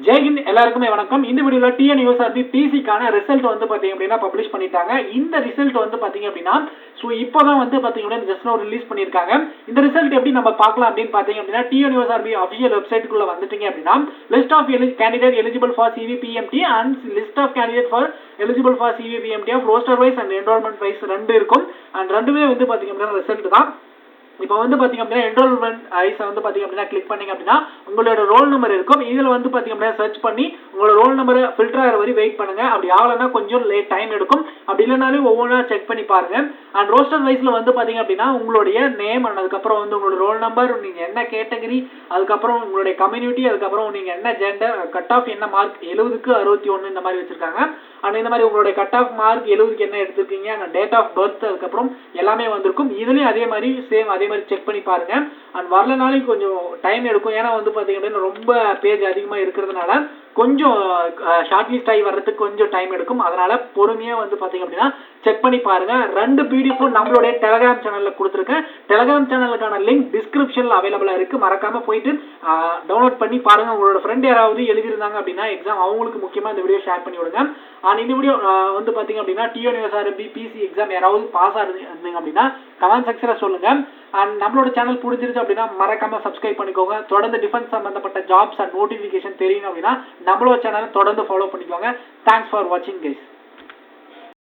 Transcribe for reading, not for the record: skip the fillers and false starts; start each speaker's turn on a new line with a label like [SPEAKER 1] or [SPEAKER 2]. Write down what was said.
[SPEAKER 1] ஜெய்ஹிந்த் எல்லாருக்குமே வணக்கம். இந்த வீடியோல டிஎன்யூஎஸ்ஆர்பி பிசிக்கான ரிசல்ட் வந்து பாத்தீங்க அப்படின்னா பப்ளிஷ் பண்ணிட்டாங்க. இந்த ரிசல்ட் வந்து பாத்தீங்க அப்படின்னா இப்போதான் வந்து பாத்தீங்க அப்படின்னா ஜஸ்ட் ஒரு ரிலீஸ் பண்ணிருக்காங்க. இந்த ரிசல்ட் எப்படி நம்ம பார்க்கலாம் அப்படின்னு பாத்தீங்க அப்படின்னா டிஎன்யூஎஸ்ஆர்பி அஃபிஷியல் வெப்சைட்டுக்குள்ள வந்துட்டீங்க அப்படின்னா list of candidate eligible for CVPMT and list of candidate for eligible for CVPMT of roster wise and enrolment wise ரெண்டு இருக்கும். அண்ட் ரெண்டுமே வந்து பாத்தீங்க அப்படின்னா ரிசல்ட் தான். இப்போ வந்து பாத்தீங்க அப்படின்னா என்ரோல்மெண்ட் ஐஸை வந்து பாத்தீங்க அப்படின்னா கிளிக் பண்ணீங்க அப்படின்னா உங்களோட ரோல் நம்பர் இருக்கும். இதில் வந்து பாத்தீங்க அப்படின்னா சர்ச் பண்ணி உங்களோட ரோல் நம்பரை ஃபில்டர் ஆகிற வரை வெயிட் பண்ணுங்க. அப்படி ஆகலைன்னா கொஞ்சம் லேட் டைம் எடுக்கும். அப்படி இல்லைனாலும் ஒவ்வொன்றா செக் பண்ணி பாருங்க. அண்ட் ரோஸ்டர் வைஸ்ல வந்து பாத்தீங்க அப்படின்னா உங்களுடைய நேம் அண்ட் அதுக்கப்புறம் வந்து உங்களோட ரோல் நம்பர், நீங்க என்ன கேட்டகரி, அதுக்கப்புறம் உங்களுடைய கம்யூனிட்டி, அதுக்கப்புறம் நீங்க என்ன ஜெண்டர், கட் ஆஃப் என்ன மார்க் 70க்கு 61 இந்த மாதிரி வச்சிருக்காங்க. அண்ட் இந்த மாதிரி உங்களுடைய கட் ஆஃப் மார்க் 70க்கு என்ன எடுத்திருக்கீங்க, அண்ட் டேட் ஆஃப் பர்த், அதுக்கப்புறம் எல்லாமே வந்திருக்கும். இதுலயும் அதே மாதிரி சேம் அதே மாதிரி செக் பண்ணி பாருங்க. அண்ட் வரலனாலும் கொஞ்சம் டைம் எடுக்கும். ஏன்னா வந்து பாத்தீங்க அப்படின்னா ரொம்ப பேஜ் அதிகமா இருக்கிறதுனால கொஞ்சம் ஷார்ட் லிஸ்ட் ஆகி வர்றதுக்கு கொஞ்சம் டைம் எடுக்கும். அதனால பொறுமையா வந்து பாத்தீங்க அப்படின்னா செக் பண்ணி பாருங்க. ரெண்டு பிடிஎஃப் நம்மளுடைய டெலகிராம் சேனல்ல கொடுத்துருக்கேன். டெலகிராம் சேனலுக்கான லிங்க் டிஸ்கிரிப்ஷன்ல அவைலபிளா இருக்கு. மறக்காம போயிட்டு டவுன்லோட் பண்ணி பாருங்க. உங்களோட ஃப்ரெண்ட் யாராவது எழுதிருந்தாங்க அப்படின்னா எக்ஸாம் அவங்களுக்கு முக்கியமா இந்த வீடியோ ஷேர் பண்ணி விடுங்க. அண்ட் இந்த வீடியோ வந்து பாத்தீங்க அப்படின்னா டிஎன்யூஎஸ்ஆர்பி பிசி எக்ஸாம் யாராவது பாஸ் ஆயிருந்தீங்க அப்படின்னா கமெண்ட் செக்ஷன்ல சொல்லுங்க. அண்ட் நம்மளோட சேனல் பிடிச்சிருச்சு அப்படின்னா மறக்காம சப்ஸ்கிரைப் பண்ணிக்கோங்க. தொடர்ந்து டிஃபென்ஸ் சம்பந்தப்பட்ட ஜாப்ஸ் அண்ட் நோட்டிபிகேஷன் தெரியணும் அப்படின்னா நம்மளோட சேனலை தொடர்ந்து ஃபாலோ பண்ணிக்கோங்க. தேங்க்ஸ் ஃபார் வாட்சிங் கைஸ்.